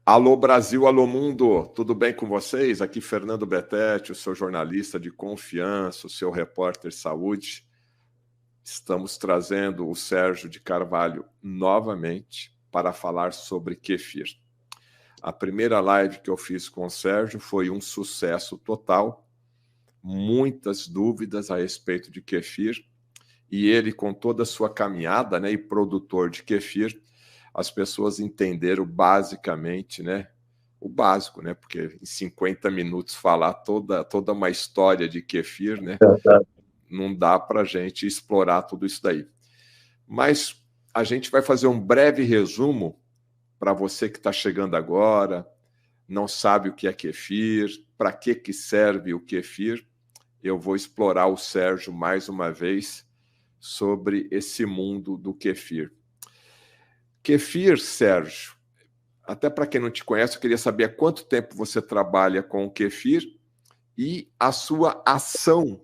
Alô Brasil, alô mundo, tudo bem com vocês? Aqui Fernando Betete, o seu jornalista de confiança, o seu repórter saúde. Estamos trazendo o Sérgio de Carvalho novamente para falar sobre kefir. A primeira live que eu fiz com o Sérgio foi um sucesso total, muitas dúvidas a respeito de kefir, e ele, com toda a sua caminhada, e produtor de kefir, as pessoas entenderam basicamente, o básico, porque em 50 minutos falar toda uma história de kefir, não dá para a gente explorar tudo isso daí. Mas a gente vai fazer um breve resumo para você que está chegando agora, não sabe o que é kefir, para que serve o kefir. Eu vou explorar o Sérgio mais uma vez sobre esse mundo do kefir. Kefir, Sérgio, até para quem não te conhece, eu queria saber há quanto tempo você trabalha com o kefir e a sua ação,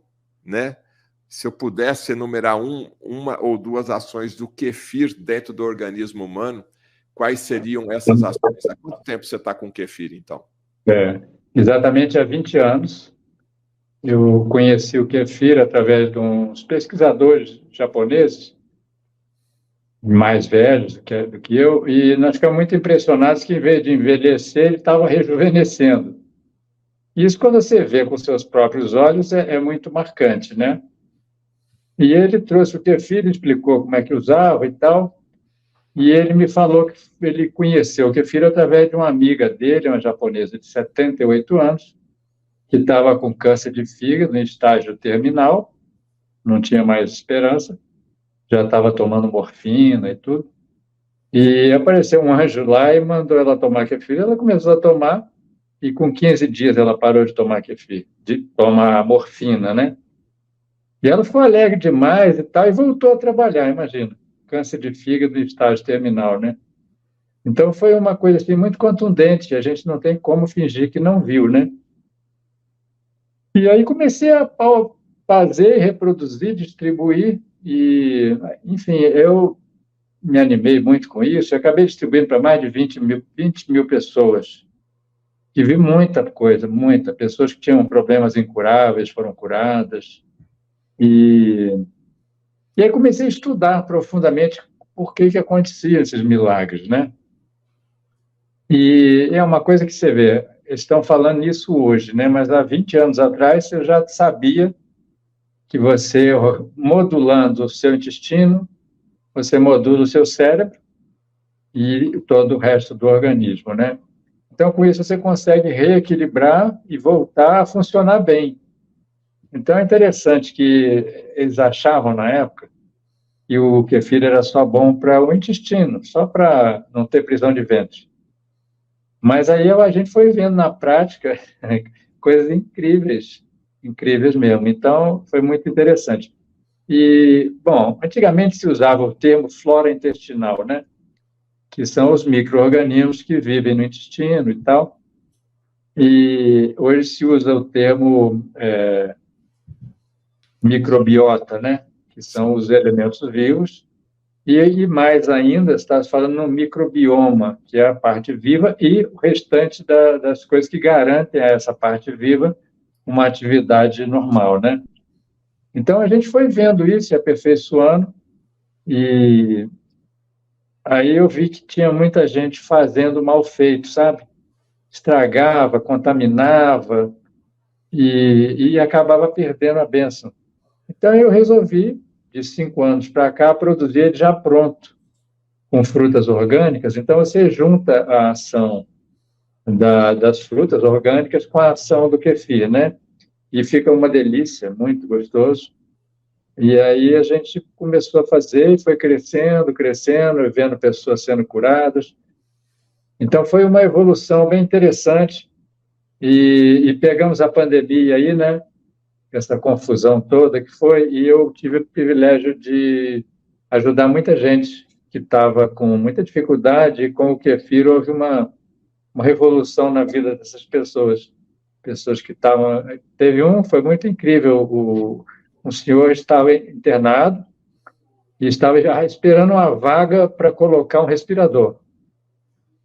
Se eu pudesse enumerar uma ou duas ações do kefir dentro do organismo humano, quais seriam essas ações? Há quanto tempo você está com o kefir, então? Exatamente há 20 anos. Eu conheci o kefir através de uns pesquisadores japoneses, mais velhos do que eu, e nós ficamos muito impressionados que, em vez de envelhecer, ele estava rejuvenescendo. Isso, quando você vê com seus próprios olhos, é muito marcante, E ele trouxe o kefir, explicou como é que usava e tal, e ele me falou que ele conheceu o kefir através de uma amiga dele, uma japonesa de 78 anos, que estava com câncer de fígado em estágio terminal, não tinha mais esperança, já estava tomando morfina e tudo. E apareceu um anjo lá e mandou ela tomar kefir. Ela começou a tomar e com 15 dias ela parou de tomar kefir, de tomar morfina, E ela ficou alegre demais e tal e voltou a trabalhar, imagina. Câncer de fígado em estágio terminal, Então foi uma coisa assim muito contundente, a gente não tem como fingir que não viu, E aí comecei a fazer, reproduzir, distribuir e, enfim, eu me animei muito com isso. Eu acabei distribuindo para mais de 20 mil pessoas. E vi muita coisa, muita. Pessoas que tinham problemas incuráveis foram curadas. E aí comecei a estudar profundamente por que aconteciam esses milagres, E é uma coisa que você vê, eles estão falando nisso hoje, Mas há 20 anos atrás eu já sabia que você, modulando o seu intestino, você modula o seu cérebro e todo o resto do organismo, Então, com isso, você consegue reequilibrar e voltar a funcionar bem. Então, é interessante que eles achavam, na época, que o kefir era só bom para o intestino, só para não ter prisão de ventre. Mas aí a gente foi vendo na prática coisas incríveis, incríveis mesmo. Então, foi muito interessante. E, bom, antigamente se usava o termo flora intestinal, que são os micro-organismos que vivem no intestino e tal. E hoje se usa o termo microbiota, que são os elementos vivos. E mais ainda, está falando no microbioma, que é a parte viva, e o restante das coisas que garantem a essa parte viva uma atividade normal, Então, a gente foi vendo isso e aperfeiçoando, e aí eu vi que tinha muita gente fazendo mal feito, sabe? Estragava, contaminava e acabava perdendo a bênção. Então, eu resolvi, de 5 anos para cá, produzir ele já pronto, com frutas orgânicas. Então, você junta a ação das frutas orgânicas com a ação do kefir, E fica uma delícia, muito gostoso. E aí a gente começou a fazer e foi crescendo, crescendo, vendo pessoas sendo curadas. Então, foi uma evolução bem interessante. E pegamos a pandemia aí, Essa confusão toda que foi, e eu tive o privilégio de ajudar muita gente que estava com muita dificuldade, e com o kefir houve uma revolução na vida dessas pessoas. Pessoas que estavam... Teve foi muito incrível, um senhor estava internado e estava já esperando uma vaga para colocar um respirador.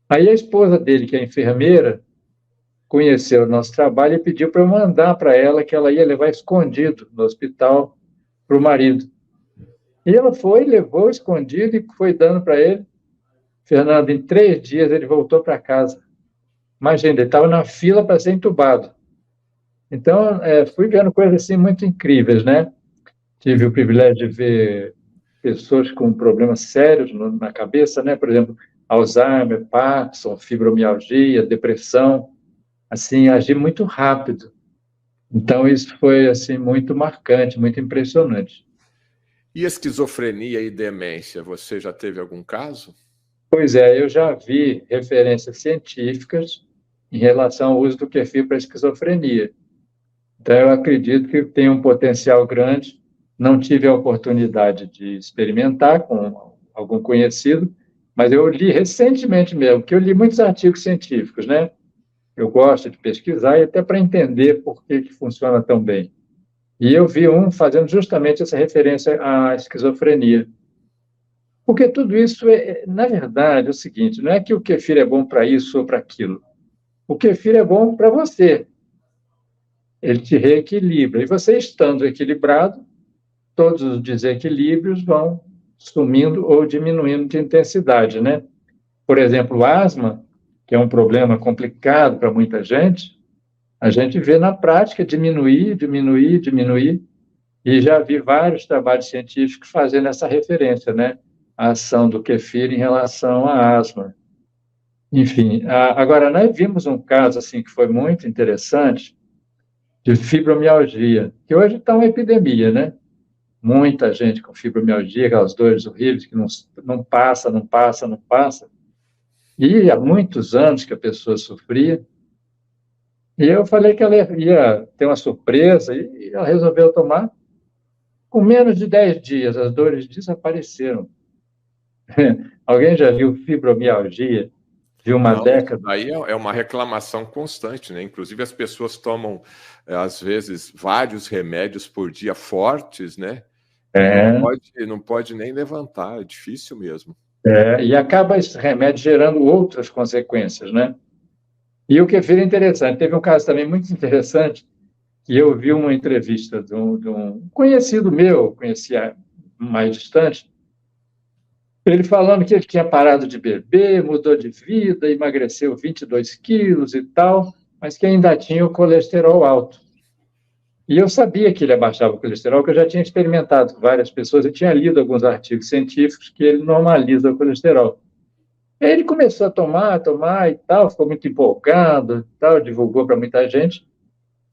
Aí a esposa dele, que é enfermeira, conheceu o nosso trabalho e pediu para eu mandar para ela que ela ia levar escondido no hospital para o marido. E ela foi, levou escondido e foi dando para ele. Fernando, em 3 dias ele voltou para casa. Imagina, ele estava na fila para ser entubado. Então, fui vendo coisas assim muito incríveis, né? Tive o privilégio de ver pessoas com problemas sérios na cabeça, né? Por exemplo, Alzheimer, Parkinson, fibromialgia, depressão, assim, agir muito rápido. Então, isso foi, assim, muito marcante, muito impressionante. E esquizofrenia e demência, você já teve algum caso? Pois é, eu já vi referências científicas em relação ao uso do kefir para esquizofrenia. Então, eu acredito que tem um potencial grande. Não tive a oportunidade de experimentar com algum conhecido, mas eu li recentemente mesmo, que eu li muitos artigos científicos, né? Eu gosto de pesquisar e até para entender por que funciona tão bem. E eu vi um fazendo justamente essa referência à esquizofrenia. Porque tudo isso na verdade, é o seguinte, não é que o kefir é bom para isso ou para aquilo. O kefir é bom para você. Ele te reequilibra. E você estando equilibrado, todos os desequilíbrios vão sumindo ou diminuindo de intensidade, né? Por exemplo, o asma, que é um problema complicado para muita gente, a gente vê na prática diminuir, diminuir, diminuir, e já vi vários trabalhos científicos fazendo essa referência, né? A ação do kefir em relação à asma. Enfim, agora nós vimos um caso assim que foi muito interessante de fibromialgia, que hoje está uma epidemia, né? Muita gente com fibromialgia, aquelas dores horríveis que não passa, não passa, não passa. E há muitos anos que a pessoa sofria. E eu falei que ela ia ter uma surpresa e ela resolveu tomar. Com menos de 10 dias, as dores desapareceram. Alguém já viu fibromialgia de uma Não, isso década? daí é uma reclamação constante, né? Inclusive as pessoas tomam, às vezes, vários remédios por dia fortes, né? E É, não pode nem levantar, é difícil mesmo. e acaba esse remédio gerando outras consequências, né? E o que é interessante, teve um caso também muito interessante, que eu vi uma entrevista de um conhecido meu, conhecia mais distante, ele falando que ele tinha parado de beber, mudou de vida, emagreceu 22 quilos e tal, mas que ainda tinha o colesterol alto. E eu sabia que ele abaixava o colesterol, porque eu já tinha experimentado com várias pessoas e tinha lido alguns artigos científicos que ele normaliza o colesterol. Aí ele começou a tomar e tal, ficou muito empolgado e tal, divulgou para muita gente.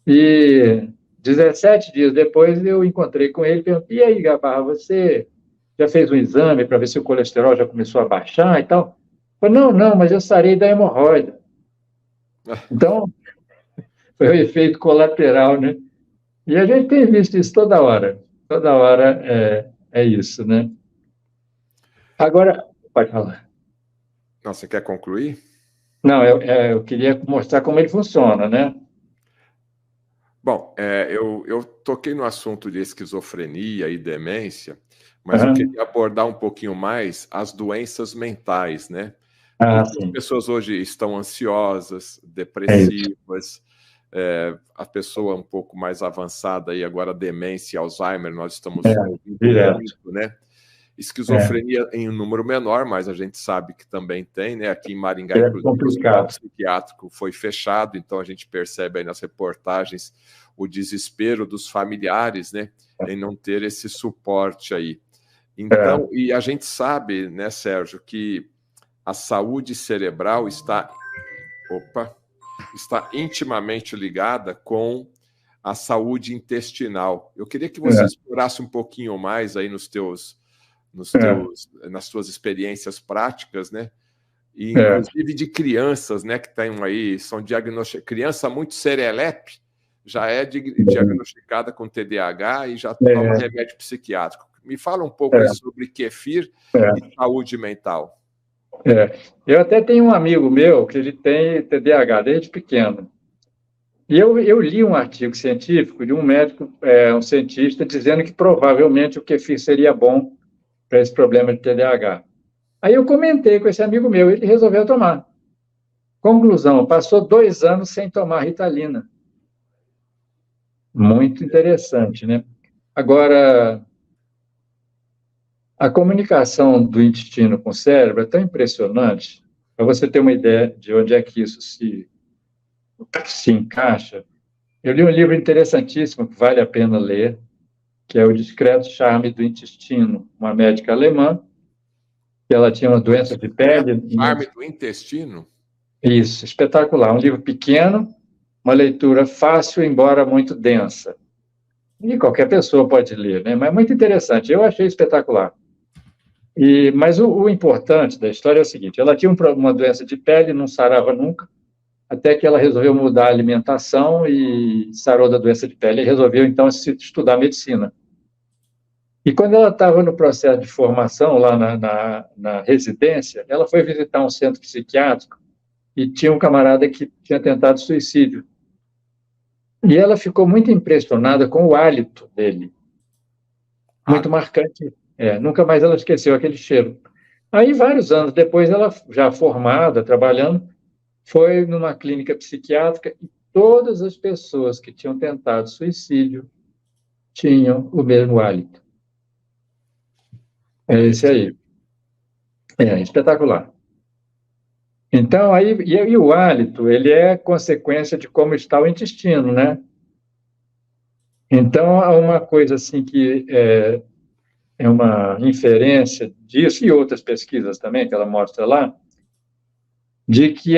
E 17 dias depois eu encontrei com ele e perguntei, e aí, Gabarra, você já fez um exame para ver se o colesterol já começou a baixar e tal? Eu falei, não, não, mas eu sarei da hemorroida. Então, foi o efeito colateral, né? E a gente tem visto isso toda hora é isso, né? Agora, pode falar. Não, você quer concluir? Não, eu queria mostrar como ele funciona, né? Bom, eu toquei no assunto de esquizofrenia e demência, mas eu Aham. queria abordar um pouquinho mais as doenças mentais, né? Ah, Porque as sim, pessoas hoje estão ansiosas, é isso. depressivas, a pessoa um pouco mais avançada, aí agora demência e Alzheimer, nós É, estamos ouvindo direto. muito, né? É, Esquizofrenia em um número menor, mas a gente sabe que também tem, né? Aqui em Maringá, é inclusive, o hospital complicado. psiquiátrico foi fechado, então a gente percebe aí nas reportagens o desespero dos familiares, né? Em não ter esse suporte aí. É, Então, e a gente sabe, né, Sérgio, que a saúde cerebral está intimamente ligada com a saúde intestinal. Eu queria que você é, explorasse um pouquinho mais aí é, nas suas experiências práticas, né? E é, inclusive de crianças, né, que estão aí, são diagnosticadas, criança muito serelepe, já é diagnosticada com TDAH e já toma é, remédio psiquiátrico. Me fala um pouco aí é, sobre kefir e é, saúde mental. é. Eu até tenho um amigo meu que ele tem TDAH desde pequeno. E eu li um artigo científico de um médico, um cientista, dizendo que provavelmente o kefir seria bom para esse problema de TDAH. Aí eu comentei com esse amigo meu, ele resolveu tomar. Conclusão, passou 2 anos sem tomar Ritalina. Muito interessante, né? Agora, a comunicação do intestino com o cérebro é tão impressionante, para você ter uma ideia de onde é que isso se encaixa. Eu li um livro interessantíssimo que vale a pena ler, que é O Discreto Charme do Intestino, uma médica alemã, que ela tinha uma doença de pele. Charme do intestino? Isso, espetacular. Um livro pequeno, uma leitura fácil, embora muito densa. E qualquer pessoa pode ler, né? Mas é muito interessante. Eu achei espetacular. Mas o importante da história é o seguinte: ela tinha uma doença de pele, não sarava nunca, até que ela resolveu mudar a alimentação e sarou da doença de pele. E resolveu, então, estudar medicina. E quando ela estava no processo de formação, lá na residência, ela foi visitar um centro psiquiátrico e tinha um camarada que tinha tentado suicídio. E ela ficou muito impressionada com o hálito dele. Muito marcante. Nunca mais ela esqueceu aquele cheiro. Aí, vários anos depois, ela, já formada, trabalhando, foi numa clínica psiquiátrica e todas as pessoas que tinham tentado suicídio tinham o mesmo hálito. É esse aí. É espetacular. Então, e o hálito, ele é consequência de como está o intestino, né? Então, há uma coisa assim que é uma inferência disso, e outras pesquisas também, que ela mostra lá, de que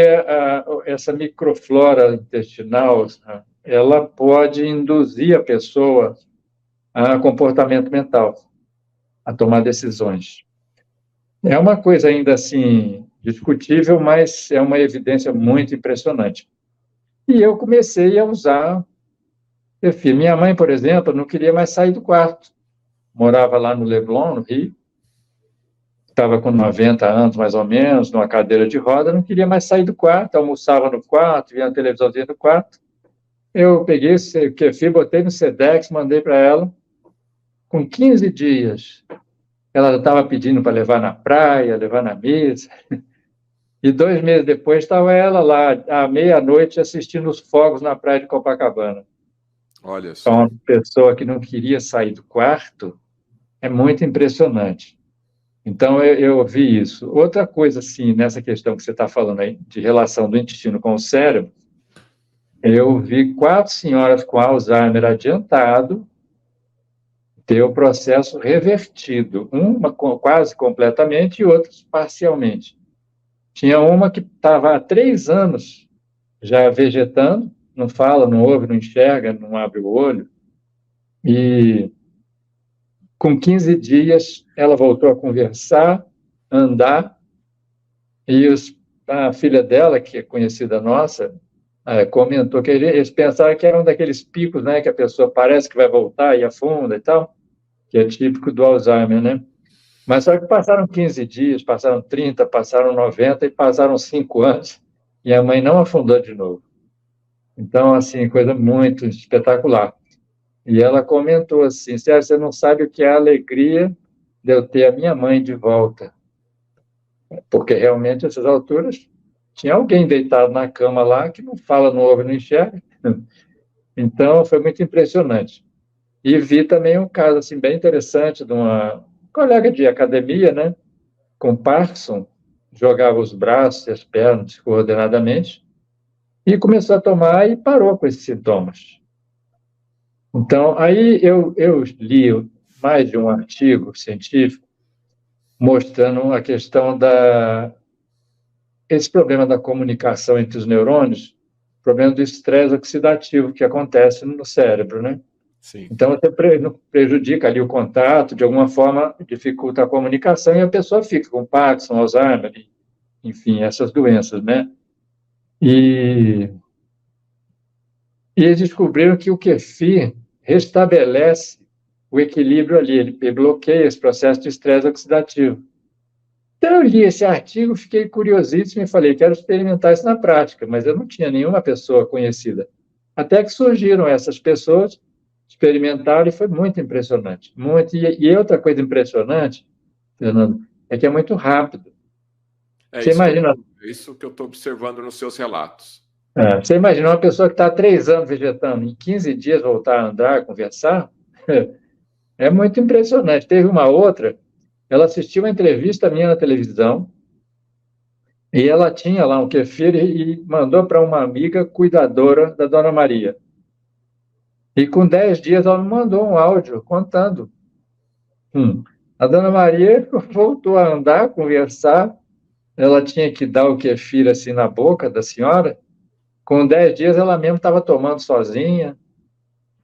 essa microflora intestinal, ela pode induzir a pessoa a comportamento mental, a tomar decisões. É uma coisa ainda assim discutível, mas é uma evidência muito impressionante. E eu comecei a usar Efir. Minha mãe, por exemplo, não queria mais sair do quarto. Morava lá no Leblon, no Rio. Estava com 90 anos, mais ou menos, numa cadeira de roda, não queria mais sair do quarto, almoçava no quarto, via a televisãozinha no quarto. Eu peguei esse kefir, botei no Sedex, mandei para ela. Com 15 dias, ela estava pedindo para levar na praia, levar na mesa. E 2 meses depois, estava ela lá, à meia-noite, assistindo os fogos na praia de Copacabana. Olha só. Então, uma pessoa que não queria sair do quarto é muito impressionante. Então, eu vi isso. Outra coisa, assim, nessa questão que você está falando aí, de relação do intestino com o cérebro, eu vi 4 senhoras com Alzheimer adiantado ter o processo revertido, uma quase completamente e outras parcialmente. Tinha uma que estava há 3 anos já vegetando, não fala, não ouve, não enxerga, não abre o olho, e com 15 dias ela voltou a conversar, andar, e a filha dela, que é conhecida nossa, comentou que eles pensaram que era um daqueles picos, né, que a pessoa parece que vai voltar e afunda e tal, que é típico do Alzheimer, né? Mas só que passaram 15 dias, passaram 30, passaram 90 e passaram 5 anos, e a mãe não afundou de novo. Então, assim, coisa muito espetacular. E ela comentou assim: Sérgio, você não sabe o que é a alegria de eu ter a minha mãe de volta. Porque realmente, nessas alturas, tinha alguém deitado na cama lá que não fala, não ouve, não enxerga. Então, foi muito impressionante. E vi também um caso assim, bem interessante de uma colega de academia, né, com Parkinson, jogava os braços e as pernas descoordenadamente e começou a tomar e parou com esses sintomas. Então, aí eu li mais de um artigo científico mostrando a questão esse problema da comunicação entre os neurônios, problema do estresse oxidativo que acontece no cérebro, né? Sim. Então, você prejudica ali o contato, de alguma forma dificulta a comunicação e a pessoa fica com Parkinson, Alzheimer, enfim, essas doenças, né? E eles descobriram que o kefir restabelece o equilíbrio ali, ele bloqueia esse processo de estresse oxidativo. Então, eu li esse artigo, fiquei curiosíssimo e falei, quero experimentar isso na prática, mas eu não tinha nenhuma pessoa conhecida. Até que surgiram essas pessoas, experimentaram e foi muito impressionante. Muito. E outra coisa impressionante, Fernando, é que é muito rápido. Você imagina, É isso que eu estou observando nos seus relatos. Você imagina uma pessoa que está há 3 anos vegetando, em 15 dias voltar a andar, conversar? É muito impressionante. Teve uma outra, ela assistiu uma entrevista minha na televisão, e ela tinha lá um kefir e mandou para uma amiga cuidadora da Dona Maria. E com 10 dias ela me mandou um áudio contando. A Dona Maria voltou a andar, conversar, ela tinha que dar o kefir assim na boca da senhora. Com 10 dias ela mesma estava tomando sozinha.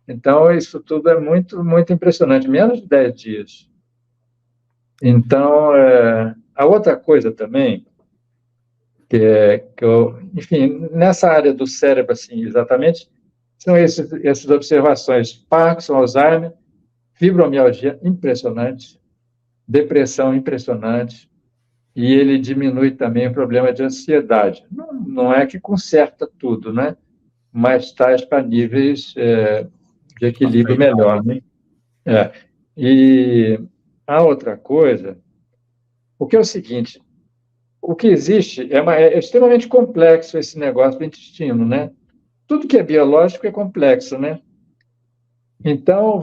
Então, isso tudo é muito, muito impressionante, menos de 10 dias. Então, a outra coisa também, que eu, enfim, nessa área do cérebro, assim, exatamente, são essas observações. Parkinson, Alzheimer, fibromialgia impressionante, depressão impressionante, e ele diminui também o problema de ansiedade. Não é que conserta tudo, né? Mas está para níveis de equilíbrio melhor, né? E a outra coisa, o que é o seguinte, o que existe é extremamente complexo esse negócio do intestino, né? Tudo que é biológico é complexo, né? Então,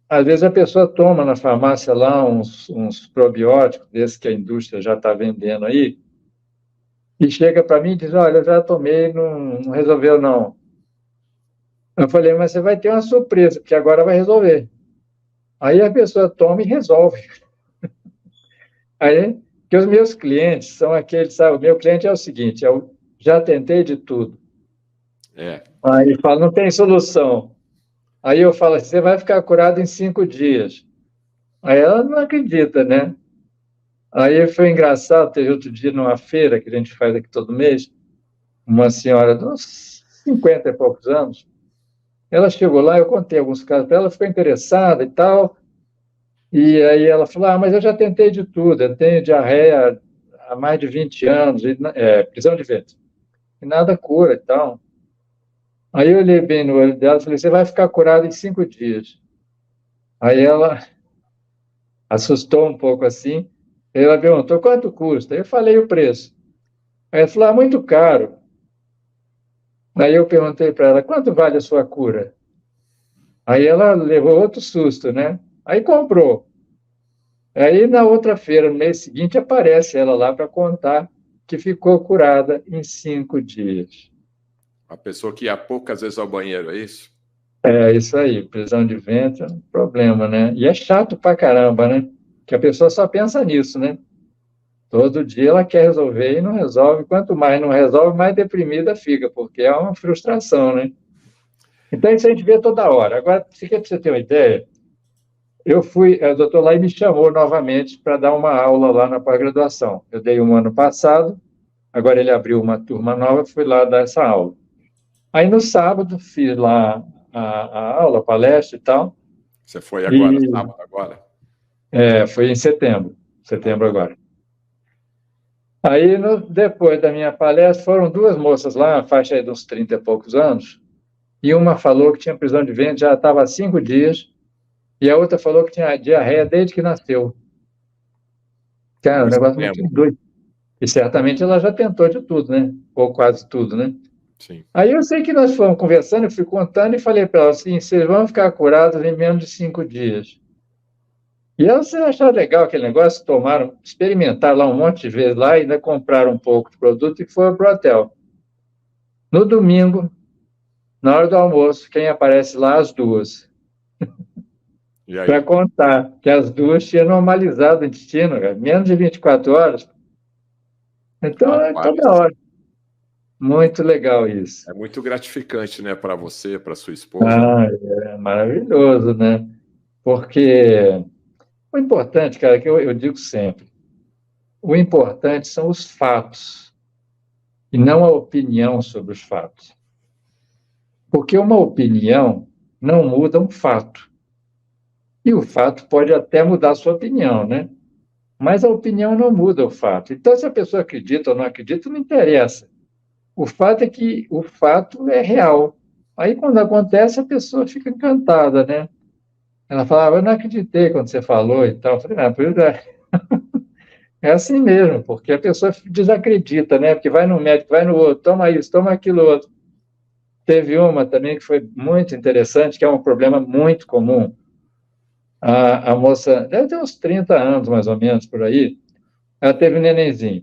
às vezes a pessoa toma na farmácia lá uns probióticos, desses que a indústria já está vendendo aí, e chega para mim e diz, olha, eu já tomei, não resolveu não. Eu falei, mas você vai ter uma surpresa, porque agora vai resolver. Aí a pessoa toma e resolve. Aí, que os meus clientes são aqueles, sabe, o meu cliente é o seguinte, eu já tentei de tudo. Aí ele fala, não tem solução. Aí eu falo, você vai ficar curado em 5 dias. Aí ela não acredita, né? Aí foi engraçado, teve outro dia numa feira que a gente faz aqui todo mês, uma senhora de uns 50 e poucos anos, ela chegou lá, eu contei alguns casos para ela, ficou interessada e tal, e aí ela falou, mas eu já tentei de tudo, eu tenho diarreia há mais de 20 anos, prisão de ventre, e nada cura e tal. Aí eu olhei bem no olho dela e falei, você vai ficar curado em 5 dias. Aí ela assustou um pouco assim, ela perguntou, quanto custa? Eu falei o preço. Aí ela falou, muito caro. Aí eu perguntei para ela, quanto vale a sua cura? Aí ela levou outro susto, né? Aí comprou. Aí na outra feira, no mês seguinte, aparece ela lá para contar que ficou curada em 5 dias. A pessoa que ia poucas vezes ao banheiro, é isso? É isso aí, prisão de ventre é um problema, né? E é chato pra caramba, né? Que a pessoa só pensa nisso, né? Todo dia ela quer resolver e não resolve. Quanto mais não resolve, mais deprimida fica, porque é uma frustração, né? Então, isso a gente vê toda hora. Agora, se quer para você ter uma ideia, o doutor Lai me chamou novamente para dar uma aula lá na pós-graduação. Eu dei um ano passado, agora ele abriu uma turma nova, fui lá dar essa aula. Aí, no sábado, fiz lá a aula, a palestra e tal. Você foi agora, sábado agora? Foi em setembro agora. Aí, depois da minha palestra, foram 2 moças lá, faixa aí de uns 30 e poucos anos, e uma falou que tinha prisão de ventre, já estava há 5 dias, e a outra falou que tinha diarreia desde que nasceu. Cara, um negócio muito doido. E certamente ela já tentou de tudo, né? Ou quase tudo, né? Sim. Aí eu sei que nós fomos conversando, eu fui contando e falei para ela assim, vocês vão ficar curados em menos de 5 dias. E elas acharam legal aquele negócio, experimentaram lá um monte de vezes lá, e ainda compraram um pouco de produto e foram para o hotel. No domingo, na hora do almoço, quem aparece lá? As 2. Para contar que as 2 tinham normalizado o intestino, cara, menos de 24 horas. Então, é toda hora. Muito legal isso. É muito gratificante, né, para você, para sua esposa. É maravilhoso, né? Porque o importante, cara, que eu digo sempre, o importante são os fatos e não a opinião sobre os fatos. Porque uma opinião não muda um fato. E o fato pode até mudar a sua opinião, né? Mas a opinião não muda o fato. Então, se a pessoa acredita ou não acredita, não interessa. O fato é que o fato é real. Aí, quando acontece, a pessoa fica encantada, né? Ela fala, eu não acreditei quando você falou e tal. Eu falei, pois é. É assim mesmo, porque a pessoa desacredita, né? Porque vai no médico, vai no outro, toma isso, toma aquilo outro. Teve uma também que foi muito interessante, que é um problema muito comum. A moça, deve ter uns 30 anos, mais ou menos, por aí, ela teve um nenenzinho.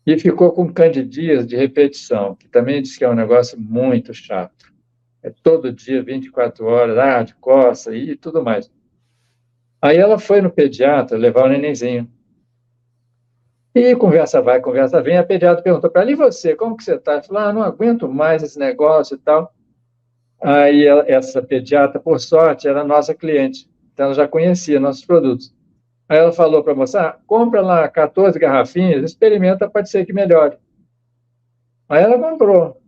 E ficou com candidíase de repetição, que também diz que é um negócio muito chato. É todo dia, 24 horas, de coça e tudo mais. Aí ela foi no pediatra levar o nenenzinho. E conversa vai, conversa vem. A pediatra perguntou para ela, e você, como que você está? Ela falou, não aguento mais esse negócio e tal. Aí essa pediatra, por sorte, era nossa cliente. Então ela já conhecia nossos produtos. Aí ela falou para a moça, compra lá 14 garrafinhas, experimenta, pode ser que melhore. Aí ela comprou.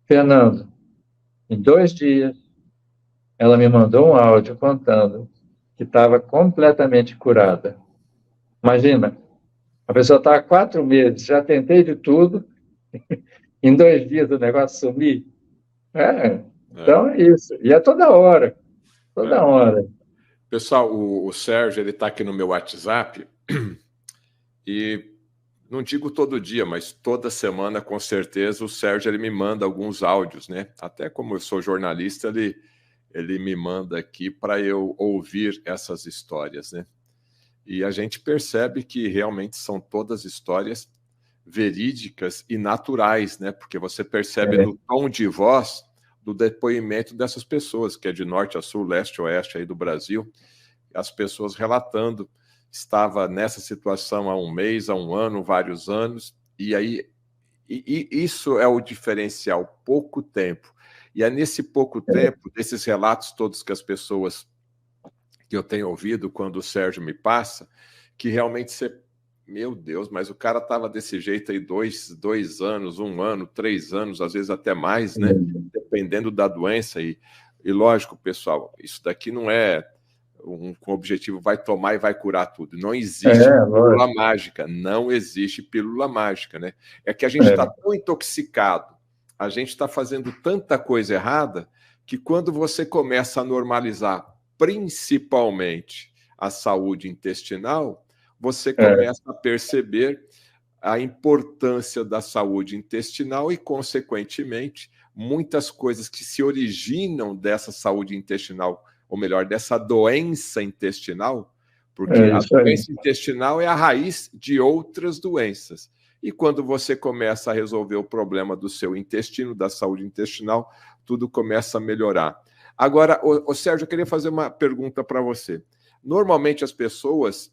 Fernando, em 2 dias, ela me mandou um áudio contando que estava completamente curada. Imagina, a pessoa está há 4 meses, já tentei de tudo, em 2 dias o negócio sumir. Então é isso. E é toda hora, toda hora. Pessoal, o Sérgio, ele está aqui no meu WhatsApp e não digo todo dia, mas toda semana, com certeza, o Sérgio ele me manda alguns áudios, né? Até como eu sou jornalista, ele me manda aqui para eu ouvir essas histórias, né? E a gente percebe que realmente são todas histórias verídicas e naturais, né? Porque você percebe no tom de voz do depoimento dessas pessoas, que é de norte a sul, leste a oeste aí do Brasil, as pessoas relatando, estava nessa situação há um mês, há um ano, vários anos, e aí isso é o diferencial, pouco tempo. E é nesse pouco tempo, desses relatos todos que as pessoas que eu tenho ouvido quando o Sérgio me passa, que realmente você, meu Deus, mas o cara estava desse jeito aí 2 anos, 1 ano, 3 anos, às vezes até mais, né? Dependendo da doença. E lógico, pessoal, isso daqui não é um objetivo, vai tomar e vai curar tudo. Não existe pílula mágica, não existe pílula mágica, né? É que a gente está tão intoxicado, a gente está fazendo tanta coisa errada, que quando você começa a normalizar, principalmente a saúde intestinal, você começa a perceber a importância da saúde intestinal e, consequentemente, muitas coisas que se originam dessa saúde intestinal, ou melhor, dessa doença intestinal, porque a doença intestinal é a raiz de outras doenças. E quando você começa a resolver o problema do seu intestino, da saúde intestinal, tudo começa a melhorar. Agora, Sérgio, eu queria fazer uma pergunta para você. Normalmente as pessoas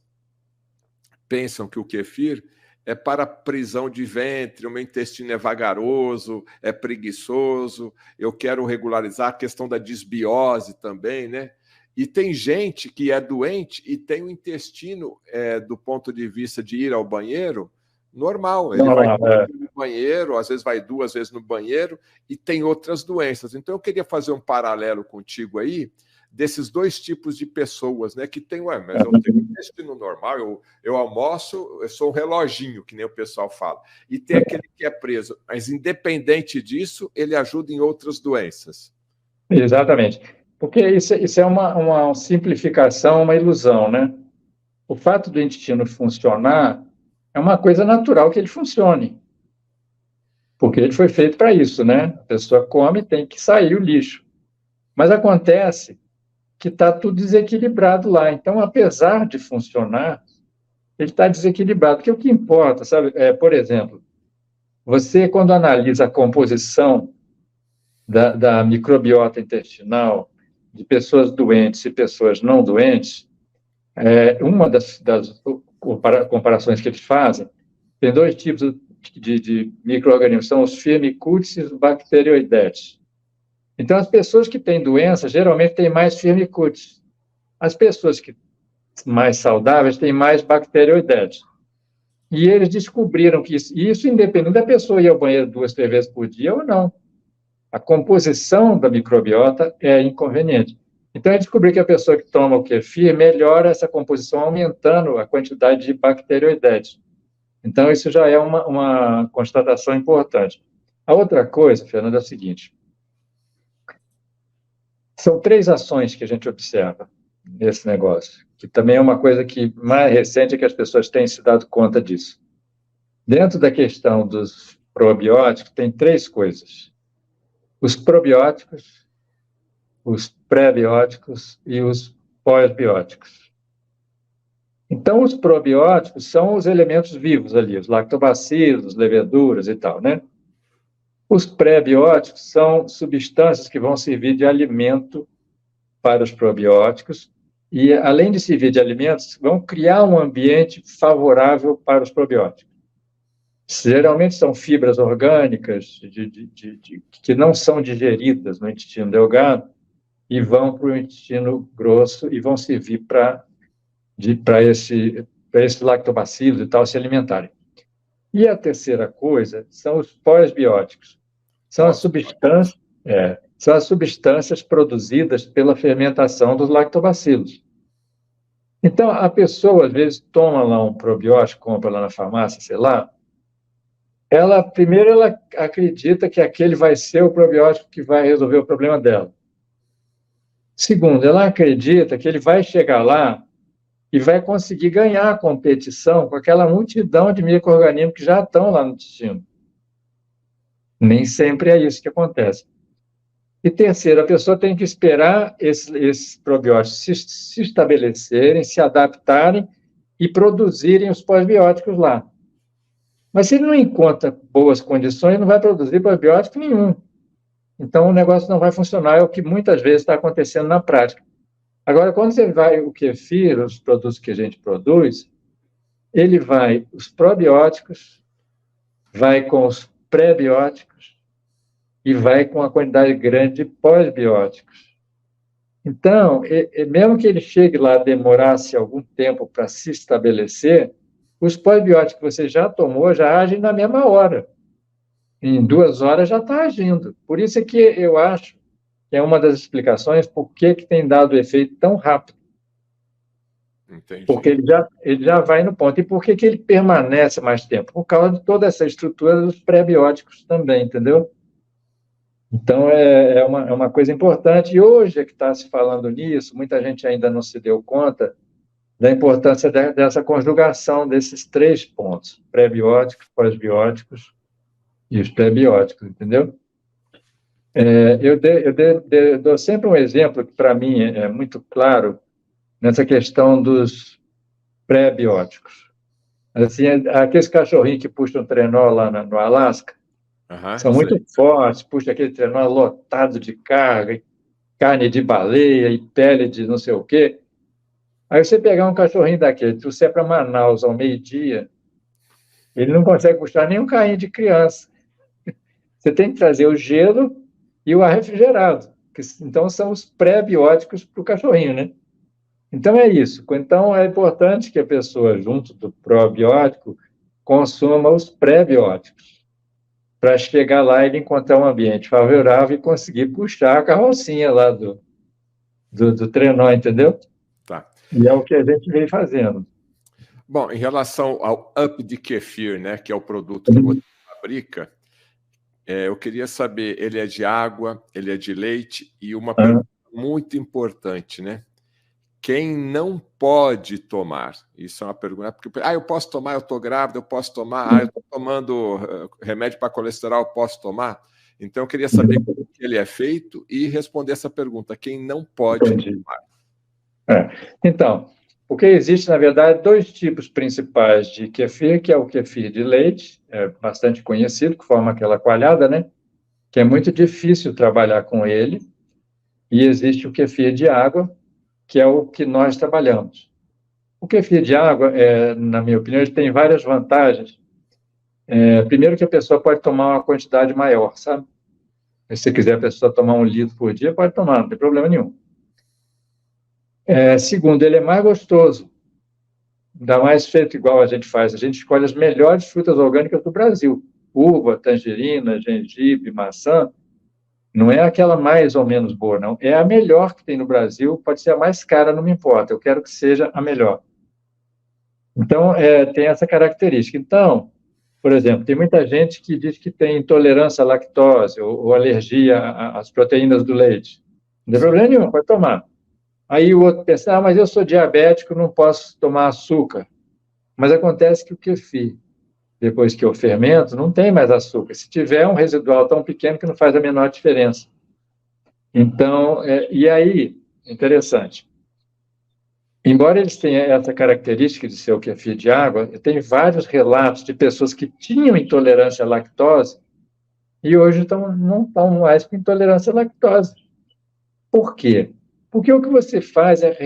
pensam que o kefir é para prisão de ventre, o meu intestino é vagaroso, é preguiçoso, eu quero regularizar a questão da disbiose também, né? E tem gente que é doente e tem o intestino, do ponto de vista de ir ao banheiro, normal. Ele vai no banheiro, às vezes vai 2 vezes no banheiro, e tem outras doenças. Então eu queria fazer um paralelo contigo aí, desses 2 tipos de pessoas, né? Que tem, mas eu tenho intestino normal, eu almoço, eu sou um reloginho, que nem o pessoal fala. E tem aquele que é preso, mas independente disso, ele ajuda em outras doenças. Exatamente. Porque isso é uma simplificação, uma ilusão, né? O fato do intestino funcionar é uma coisa natural que ele funcione. Porque ele foi feito para isso, né? A pessoa come, tem que sair o lixo. Mas acontece que está tudo desequilibrado lá. Então, apesar de funcionar, ele está desequilibrado. Porque o que importa, sabe? Por exemplo, você, quando analisa a composição da microbiota intestinal de pessoas doentes e pessoas não doentes, uma das comparações que eles fazem, tem 2 tipos de micro-organismos, são os firmicutes e os bacteroidetes. Então, as pessoas que têm doença, geralmente têm mais firmicutes. As pessoas que mais saudáveis têm mais bacteroidetes. E eles descobriram que isso independente da pessoa ir ao banheiro 2, 3 vezes por dia ou não. A composição da microbiota é inconveniente. Então, eu descobri que a pessoa que toma o kefir melhora essa composição, aumentando a quantidade de bacteroidetes. Então, isso já é uma constatação importante. A outra coisa, Fernando, é o seguinte. São 3 ações que a gente observa nesse negócio. que também é uma coisa que mais recente é que as pessoas têm se dado conta disso. Dentro da questão dos probióticos, tem 3 coisas: os probióticos, os pré-bióticos e os pós-bióticos. Então, os probióticos são os elementos vivos ali, os lactobacilos, leveduras e tal, né? Os pré-bióticos são substâncias que vão servir de alimento para os probióticos e, além de servir de alimentos, vão criar um ambiente favorável para os probióticos. Geralmente são fibras orgânicas que não são digeridas no intestino delgado e vão para o intestino grosso e vão servir para esse lactobacilo e tal se alimentarem. E a terceira coisa são os pós-bióticos. São as substâncias produzidas pela fermentação dos lactobacilos. Então, a pessoa, às vezes, toma lá um probiótico, compra lá na farmácia, sei lá, primeiro ela acredita que aquele vai ser o probiótico que vai resolver o problema dela. Segundo, ela acredita que ele vai chegar lá e vai conseguir ganhar a competição com aquela multidão de micro-organismos que já estão lá no intestino. Nem sempre é isso que acontece. E terceiro, a pessoa tem que esperar esses probióticos se estabelecerem, se adaptarem e produzirem os pós-bióticos lá. Mas se ele não encontra boas condições, ele não vai produzir pós-biótico nenhum. Então, o negócio não vai funcionar, é o que muitas vezes está acontecendo na prática. Agora, quando você vai o kefir, os produtos que a gente produz, ele vai os probióticos, vai com os pré-bióticos e vai com a quantidade grande de pós-bióticos. Então, mesmo que ele chegue lá, demorasse algum tempo para se estabelecer, os pós-bióticos que você já tomou já agem na mesma hora. Em 2 horas já está agindo. Por isso é que eu acho que é uma das explicações por que tem dado efeito tão rápido. Entendi. Porque ele já vai no ponto. E por que ele permanece mais tempo? Por causa de toda essa estrutura dos pré-bióticos também, entendeu? Então, é uma coisa importante. E hoje é que está se falando nisso, muita gente ainda não se deu conta da importância dessa conjugação desses 3 pontos: pré-bióticos, pós-bióticos e os pré-bióticos, entendeu? Eu dou sempre um exemplo que, para mim, é muito claro nessa questão dos pré-bióticos. Assim, aqueles cachorrinhos que puxam trenó lá no Alasca, são muito fortes, puxam aquele trenó lotado de carga, carne de baleia e pele de não sei o quê. Aí você pegar um cachorrinho daquele, trouxer para Manaus ao meio-dia, ele não consegue puxar nem um carrinho de criança. Você tem que trazer o gelo e o ar refrigerado, que então são os pré-bióticos para o cachorrinho, né? Então é isso. Então é importante que a pessoa, junto do probiótico, consuma os pré-bióticos, para chegar lá e encontrar um ambiente favorável e conseguir puxar a carrocinha lá do trenó, entendeu? Tá. E é o que a gente vem fazendo. Bom, em relação ao Up de Kefir, né, que é o produto que você fabrica, eu queria saber, ele é de água, ele é de leite, e uma pergunta muito importante, né? Quem não pode tomar? Isso é uma pergunta, porque eu posso tomar, eu estou grávida, eu posso tomar, eu estou tomando remédio para colesterol, eu posso tomar? Então, eu queria saber como que ele é feito e responder essa pergunta: quem não pode tomar? Então, porque existe, na verdade, 2 tipos principais de kefir, que é o kefir de leite, bastante conhecido, que forma aquela coalhada, né? Que é muito difícil trabalhar com ele, e existe o kefir de água, que é o que nós trabalhamos. O kefir de água, na minha opinião, ele tem várias vantagens. Primeiro que a pessoa pode tomar uma quantidade maior, sabe? Se quiser a pessoa tomar 1 litro por dia, pode tomar, não tem problema nenhum. Segundo, ele é mais gostoso. Ainda mais feito igual a gente faz. A gente escolhe as melhores frutas orgânicas do Brasil. Uva, tangerina, gengibre, maçã. Não é aquela mais ou menos boa, não. É a melhor que tem no Brasil. Pode ser a mais cara, não me importa. Eu quero que seja a melhor. Então, tem essa característica. Então, por exemplo, tem muita gente que diz que tem intolerância à lactose ou alergia às proteínas do leite. Não tem problema nenhum, pode tomar. Aí o outro pensa, mas eu sou diabético, não posso tomar açúcar. Mas acontece que o kefir, depois que eu fermento, não tem mais açúcar. Se tiver, é um residual tão pequeno que não faz a menor diferença. Então, e aí, interessante. Embora eles tenham essa característica de ser o kefir de água, tem vários relatos de pessoas que tinham intolerância à lactose e hoje não estão mais com intolerância à lactose. Por quê? Porque o que você faz é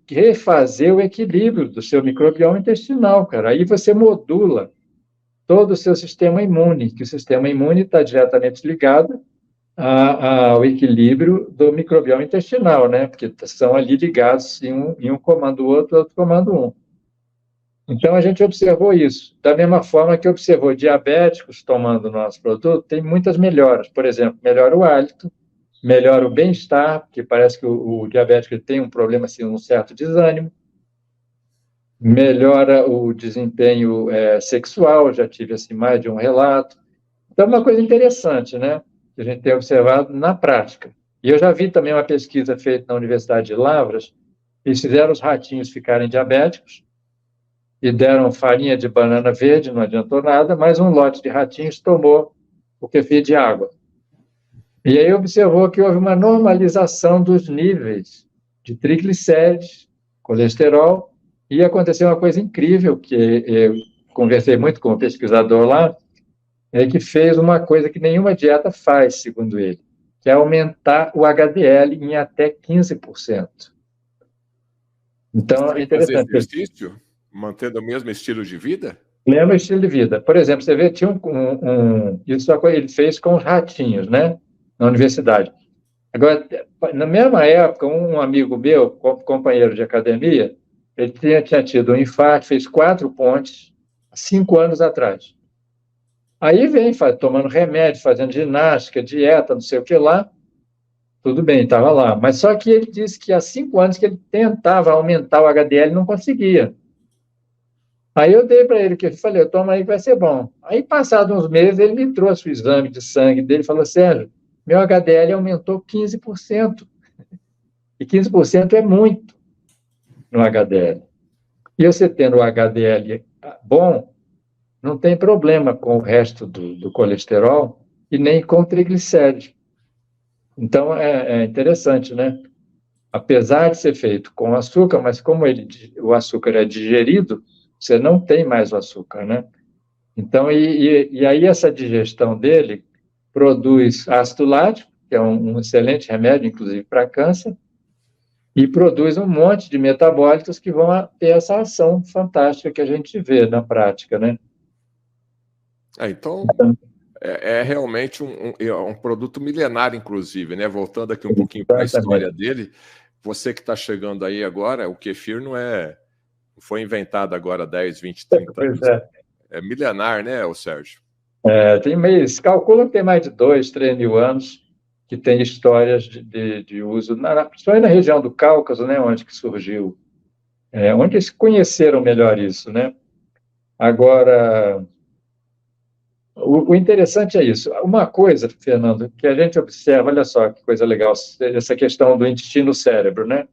refazer o equilíbrio do seu microbioma intestinal, cara. Aí você modula todo o seu sistema imune, que o sistema imune está diretamente ligado ao equilíbrio do microbioma intestinal, né? Porque são ali ligados, em um comando o outro comando um. Então, a gente observou isso. Da mesma forma que observou diabéticos tomando o nosso produto, tem muitas melhoras. Por exemplo, melhora o hálito, melhora o bem-estar, porque parece que o diabético tem um problema, assim, um certo desânimo, melhora o desempenho sexual, já tive assim, mais de um relato. Então, é uma coisa interessante, né? Que a gente tem observado na prática. E eu já vi também uma pesquisa feita na Universidade de Lavras, eles fizeram os ratinhos ficarem diabéticos e deram farinha de banana verde, não adiantou nada, mas um lote de ratinhos tomou o kefir de água. E aí observou que houve uma normalização dos níveis de triglicérides, colesterol, e aconteceu uma coisa incrível, que eu conversei muito com um pesquisador lá, que fez uma coisa que nenhuma dieta faz, segundo ele, que é aumentar o HDL em até 15%. Então, é interessante. Fazer exercício? Mantendo o mesmo estilo de vida? Mesmo estilo de vida. Por exemplo, você vê, tinha isso ele fez com os ratinhos, né? Na universidade. Agora, na mesma época, um amigo meu, companheiro de academia, ele tinha tido um infarto, fez 4 pontes, 5 anos atrás. Aí vem tomando remédio, fazendo ginástica, dieta, não sei o que lá, tudo bem, estava lá. Mas só que ele disse que há 5 anos que ele tentava aumentar o HDL e não conseguia. Aí eu dei para ele que eu falei, toma aí que vai ser bom. Aí, passados uns meses, ele me trouxe o exame de sangue dele e falou, Sérgio, meu HDL aumentou 15%. E 15% é muito no HDL. E você tendo o HDL bom, não tem problema com o resto do colesterol e nem com o triglicérides. Então, é interessante, né? Apesar de ser feito com açúcar, mas como o açúcar é digerido, você não tem mais o açúcar, né? Então, e aí essa digestão dele produz ácido lático, que é um excelente remédio, inclusive para câncer, e produz um monte de metabólitos que vão ter essa ação fantástica que a gente vê na prática, né? Então, é realmente um produto milenar, inclusive, né? Voltando aqui um pouquinho para a história dele, você que está chegando aí agora, o kefir não foi inventado agora há 10, 20, 30 anos. É milenar, né, Sérgio? Calcula que tem mais de 2, 3 mil anos que tem histórias de uso, principalmente na região do Cáucaso, né, onde que surgiu, onde eles conheceram melhor isso, né? Agora, o interessante é isso. Uma coisa, Fernando, que a gente observa, olha só que coisa legal, essa questão do intestino-cérebro, né?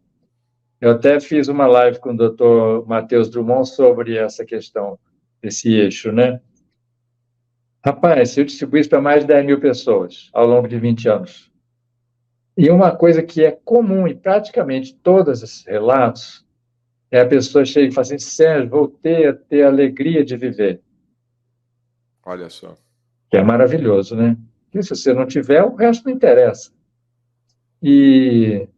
Eu até fiz uma live com o Dr. Matheus Drummond sobre essa questão, esse eixo, né? Rapaz, eu distribuí isso para mais de 10 mil pessoas ao longo de 20 anos. E uma coisa que é comum em praticamente todos esses relatos é a pessoa chega e fala assim, Sérgio, voltei a ter a alegria de viver. Olha só. Que é maravilhoso, né? E se você não tiver, o resto não interessa. E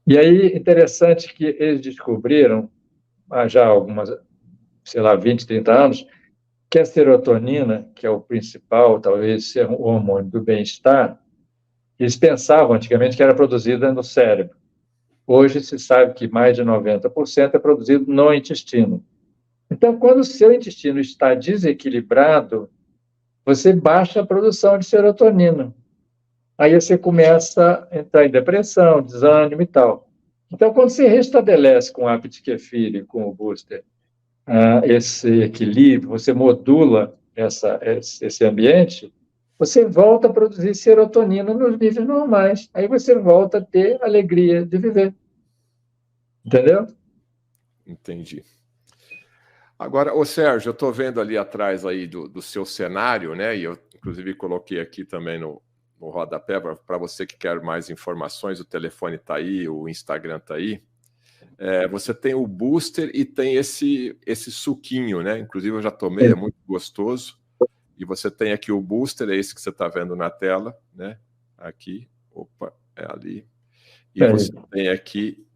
aí, interessante que eles descobriram, há já algumas, 20, 30 anos, que a serotonina, que é o principal, talvez, ser o hormônio do bem-estar, eles pensavam antigamente que era produzida no cérebro. Hoje se sabe que mais de 90% é produzido no intestino. Então, quando o seu intestino está desequilibrado, você baixa a produção de serotonina. Aí você começa a entrar em depressão, desânimo e tal. Então, quando você restabelece com o Apit Kefir e com o Booster esse equilíbrio, você modula esse ambiente, você volta a produzir serotonina nos níveis normais. Aí você volta a ter alegria de viver. Entendeu? Entendi. Agora, ô Sérgio, eu estou vendo ali atrás aí do seu cenário, né? E eu, inclusive, coloquei aqui também no rodapé para você que quer mais informações. O telefone está aí, o Instagram está aí. Você tem o booster e tem esse suquinho, né? Inclusive, eu já tomei, é muito gostoso. E você tem aqui o booster, é esse que você está vendo na tela, né? Aqui, opa, é ali. E você tem aqui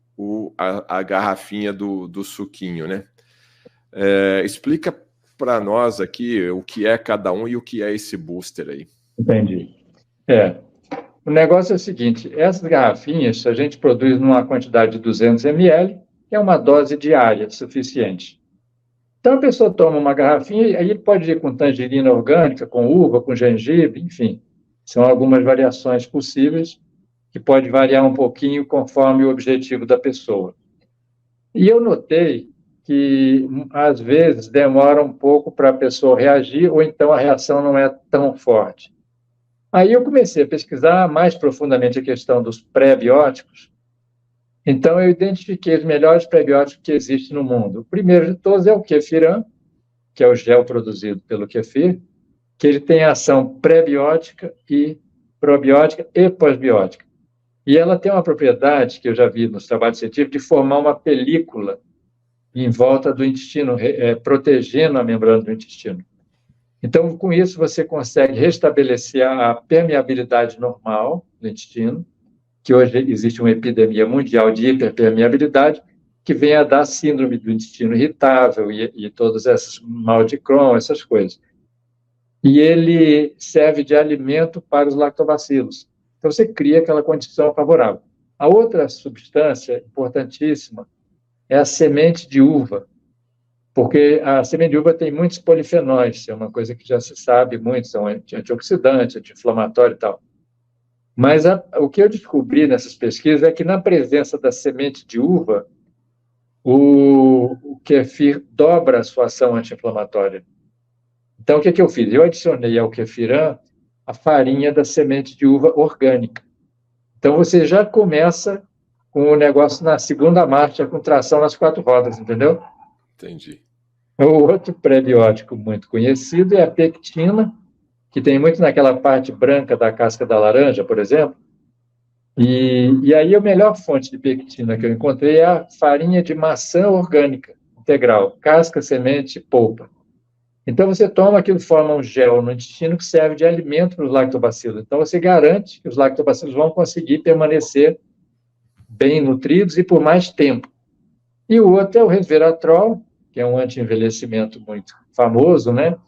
a garrafinha do suquinho, né? Explica para nós aqui o que é cada um e o que é esse booster aí. Entendi. O negócio é o seguinte, essas garrafinhas a gente produz numa quantidade de 200 ml, que é uma dose diária suficiente. Então, a pessoa toma uma garrafinha, e aí ele pode ir com tangerina orgânica, com uva, com gengibre, enfim. São algumas variações possíveis, que pode variar um pouquinho conforme o objetivo da pessoa. E eu notei que, às vezes, demora um pouco para a pessoa reagir, ou então a reação não é tão forte. Aí eu comecei a pesquisar mais profundamente a questão dos pré-bióticos. Então, eu identifiquei os melhores pré-bióticos que existem no mundo. O primeiro de todos é o Kefirã, que é o gel produzido pelo kefir, que ele tem ação pré-biótica e probiótica e pós-biótica. E ela tem uma propriedade, que eu já vi nos trabalhos científicos, de formar uma película em volta do intestino, protegendo a membrana do intestino. Então, com isso, você consegue restabelecer a permeabilidade normal do intestino, que hoje existe uma epidemia mundial de hiperpermeabilidade, que vem a dar síndrome do intestino irritável e todos esses mal de Crohn, essas coisas. E ele serve de alimento para os lactobacilos. Então, você cria aquela condição favorável. A outra substância importantíssima é a semente de uva, porque a semente de uva tem muitos polifenóis, é uma coisa que já se sabe muito, são antioxidantes, anti-inflamatório e tal. Mas o que eu descobri nessas pesquisas é que, na presença da semente de uva, o kefir dobra a sua ação anti-inflamatória. Então, o que eu fiz? Eu adicionei ao kefirã a farinha da semente de uva orgânica. Então, você já começa com o negócio na segunda marcha, com tração nas 4 rodas, entendeu? Entendi. O outro prebiótico muito conhecido é a pectina, que tem muito naquela parte branca da casca da laranja, por exemplo. E aí a melhor fonte de pectina que eu encontrei é a farinha de maçã orgânica integral, casca, semente e polpa. Então, você toma aquilo, forma um gel no intestino que serve de alimento para os lactobacilos. Então, você garante que os lactobacilos vão conseguir permanecer bem nutridos e por mais tempo. E o outro é o resveratrol, que é um anti-envelhecimento muito famoso, né?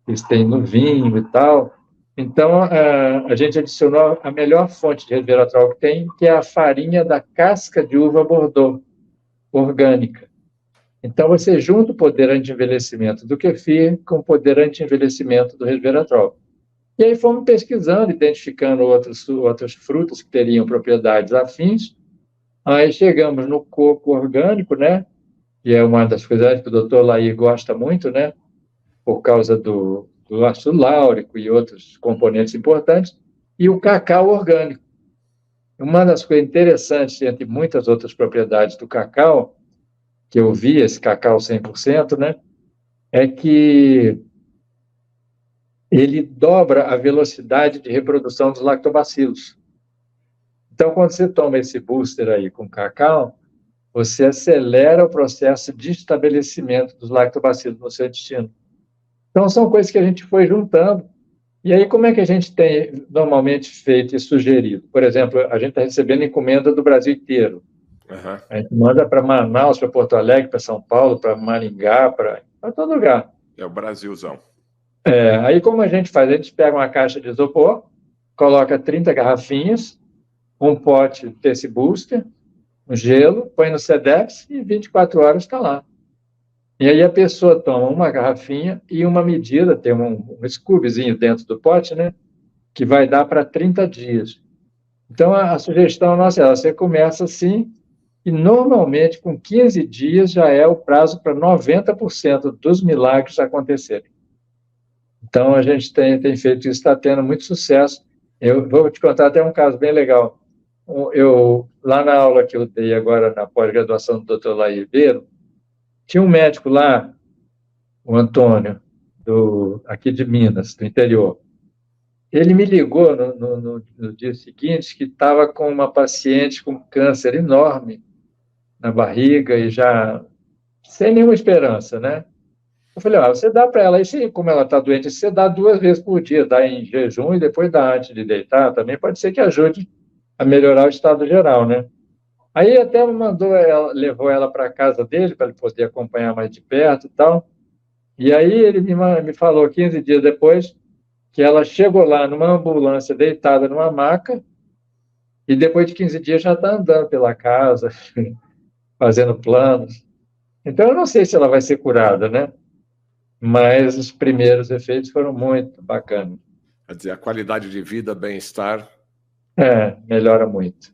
Eles têm no vinho e tal. Então, a gente adicionou a melhor fonte de resveratrol que tem, que é a farinha da casca de uva Bordeaux, orgânica. Então, você junta o poder anti-envelhecimento do kefir com o poder anti-envelhecimento do resveratrol. E aí fomos pesquisando, identificando outras frutas que teriam propriedades afins. Aí chegamos no coco orgânico, né? Que é uma das coisas que o doutor Laí gosta muito, né? Por causa do ácido láurico e outros componentes importantes. E o cacau orgânico. Uma das coisas interessantes, entre muitas outras propriedades do cacau, que eu vi, esse cacau 100%, né, é que ele dobra a velocidade de reprodução dos lactobacilos. Então, quando você toma esse booster aí com cacau, você acelera o processo de estabelecimento dos lactobacilos no seu intestino. Então, são coisas que a gente foi juntando. E aí, como é que a gente tem normalmente feito e sugerido? Por exemplo, a gente está recebendo encomenda do Brasil inteiro. Uhum. A gente manda para Manaus, para Porto Alegre, para São Paulo, para Maringá, para todo lugar. É o Brasilzão. Aí como a gente faz? A gente pega uma caixa de isopor, coloca 30 garrafinhas, um pote desse booster, um gelo, põe no Sedex e 24 horas está lá. E aí a pessoa toma uma garrafinha e uma medida, tem um scoopzinho dentro do pote, né, que vai dar para 30 dias. Então, a sugestão nossa é, você começa assim, e normalmente com 15 dias já é o prazo para 90% dos milagres acontecerem. Então, a gente tem feito isso, está tendo muito sucesso. Eu vou te contar até um caso bem legal. lá na aula que eu dei agora na pós-graduação do Dr. Laí Ribeiro, tinha um médico lá, o Antônio, aqui de Minas, do interior. Ele me ligou no dia seguinte que estava com uma paciente com câncer enorme na barriga e já sem nenhuma esperança, né? Eu falei, você dá para ela, e como ela está doente, você dá 2 vezes por dia, dá em jejum e depois dá antes de deitar, também pode ser que ajude a melhorar o estado geral, né? Aí até levou ela para a casa dele, para ele poder acompanhar mais de perto e tal. E aí ele me falou, 15 dias depois, que ela chegou lá numa ambulância, deitada numa maca, e depois de 15 dias já está andando pela casa, fazendo planos. Então, eu não sei se ela vai ser curada, né? Mas os primeiros efeitos foram muito bacanas. Quer dizer, a qualidade de vida, bem-estar... melhora muito.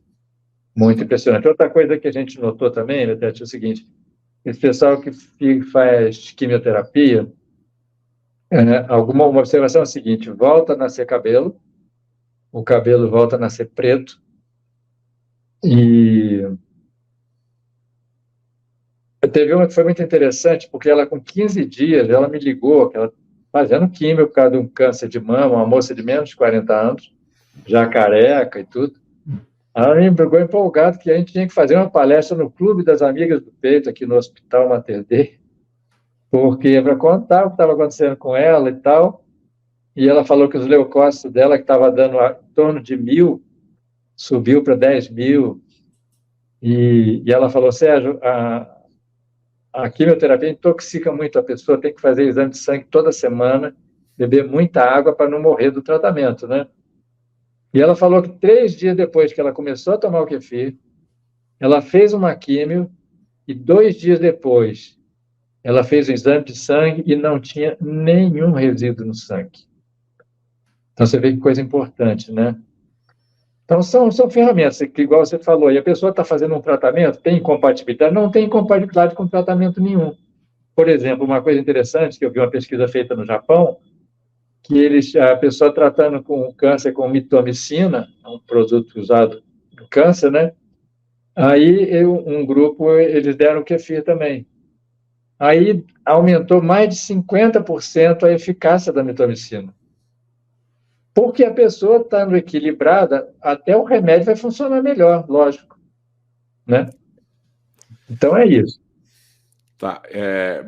Muito impressionante. Outra coisa que a gente notou também, Betete, é o seguinte, esse pessoal que faz quimioterapia, uma observação é a seguinte, volta a nascer cabelo, o cabelo volta a nascer preto, e teve uma que foi muito interessante, porque ela com 15 dias, ela me ligou, que ela fazendo químio por causa de um câncer de mama, uma moça de menos de 40 anos, já careca e tudo. Ela me ligou empolgada que a gente tinha que fazer uma palestra no Clube das Amigas do Peito, aqui no Hospital Mater Dei, porque para contar o que estava acontecendo com ela e tal, e ela falou que os leucócitos dela, que estava dando em torno de 1.000, subiu para 10.000, e ela falou, Sérgio, a quimioterapia intoxica muito a pessoa, tem que fazer exame de sangue toda semana, beber muita água para não morrer do tratamento, né? E ela falou que 3 dias depois que ela começou a tomar o kefir, ela fez uma químio e 2 dias depois ela fez um exame de sangue e não tinha nenhum resíduo no sangue. Então, você vê que coisa importante, né? Então, são ferramentas, que, igual você falou, e a pessoa está fazendo um tratamento, tem incompatibilidade? Não tem incompatibilidade com tratamento nenhum. Por exemplo, uma coisa interessante, que eu vi uma pesquisa feita no Japão, que a pessoa tratando com câncer com mitomicina, um produto usado no câncer, né? Aí, um grupo, eles deram kefir também. Aí, aumentou mais de 50% a eficácia da mitomicina. Porque a pessoa estando equilibrada, até o remédio vai funcionar melhor, lógico, né? Então, é isso. Tá,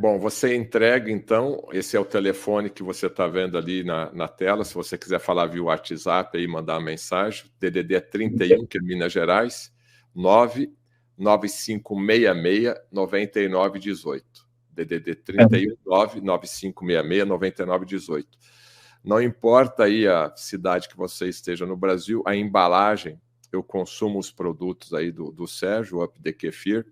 bom, você entrega, então, esse é o telefone que você está vendo ali na tela, se você quiser falar via WhatsApp aí, mandar uma mensagem, DDD é 31, que é Minas Gerais, 99566-9918, DDD 31, 99566-9918. Não importa aí a cidade que você esteja no Brasil, a embalagem, eu consumo os produtos aí do Sérgio, o Up The Kefir,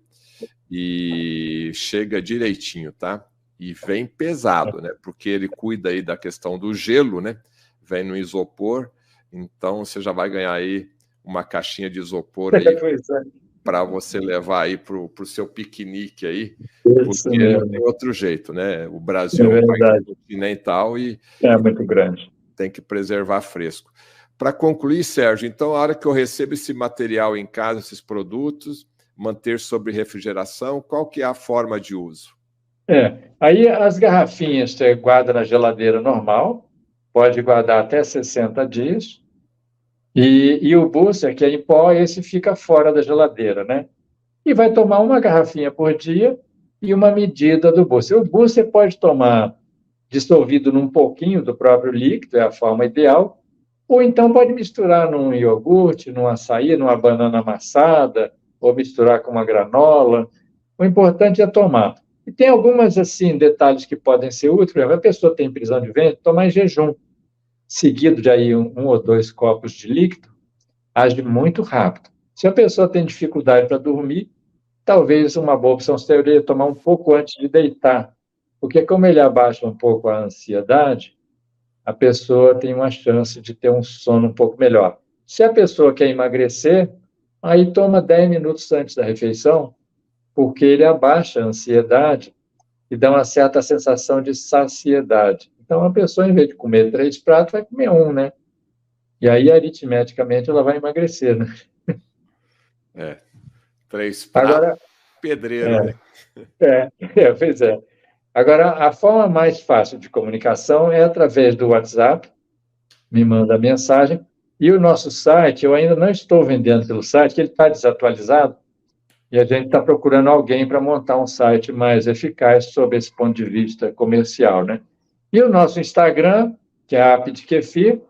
e chega direitinho, tá? E vem pesado, né? Porque ele cuida aí da questão do gelo, né? Vem no isopor, então você já vai ganhar aí uma caixinha de isopor aí para você levar aí para o seu piquenique aí, porque não tem outro jeito, né? O Brasil é um país continental e é muito grande. Tem que preservar fresco. Para concluir, Sérgio, então, a hora que eu recebo esse material em casa, esses produtos, manter sob refrigeração, qual que é a forma de uso? Aí as garrafinhas você guarda na geladeira normal, pode guardar até 60 dias, e o booster, que é em pó, esse fica fora da geladeira, né? E vai tomar uma garrafinha por dia e uma medida do booster. O booster pode tomar dissolvido num pouquinho do próprio líquido, é a forma ideal, ou então pode misturar num iogurte, num açaí, numa banana amassada, ou misturar com uma granola. O importante é tomar. E tem algumas, assim, detalhes que podem ser úteis. Por exemplo, a pessoa tem prisão de ventre, tomar em jejum, seguido de aí 1 ou 2 copos de líquido, age muito rápido. Se a pessoa tem dificuldade para dormir, talvez uma boa opção seria tomar um pouco antes de deitar, porque como ele abaixa um pouco a ansiedade, a pessoa tem uma chance de ter um sono um pouco melhor. Se a pessoa quer emagrecer, aí toma 10 minutos antes da refeição, porque ele abaixa a ansiedade e dá uma certa sensação de saciedade. Então, a pessoa, em vez de comer 3 pratos, vai comer 1, né? E aí, aritmeticamente, ela vai emagrecer, né? 3 pratos, Agora, pedreiro, né? pois é. Agora, a forma mais fácil de comunicação é através do WhatsApp, me manda mensagem, e o nosso site, eu ainda não estou vendendo pelo site, que ele está desatualizado, e a gente está procurando alguém para montar um site mais eficaz sob esse ponto de vista comercial, né? E o nosso Instagram, que é a App de Kefir,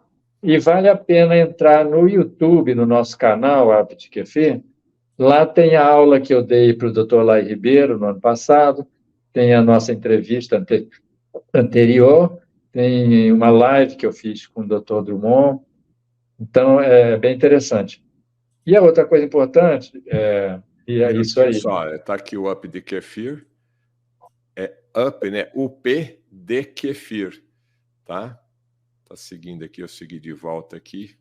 e vale a pena entrar no YouTube, no nosso canal, App de Kefir. Lá tem a aula que eu dei para o Dr. Lai Ribeiro no ano passado, tem a nossa entrevista anterior, tem uma live que eu fiz com o Dr. Drummond. Então, é bem interessante. E a outra coisa importante, e é isso aí. Só, está aqui o Up de Kefir, é Up, né? UP de Kefir, tá? Tá seguindo aqui, eu segui de volta aqui.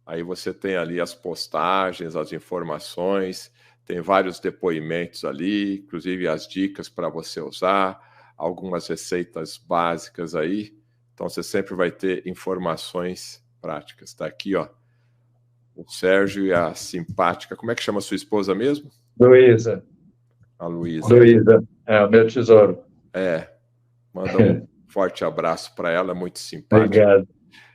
Aí você tem ali as postagens, as informações, tem vários depoimentos ali, inclusive as dicas para você usar, algumas receitas básicas aí. Então você sempre vai ter informações práticas. Tá aqui, ó, o Sérgio e a simpática, como é que chama a sua esposa mesmo? Luísa. A Luísa. Luísa, o meu tesouro. Manda um forte abraço para ela, muito simpática. Obrigado.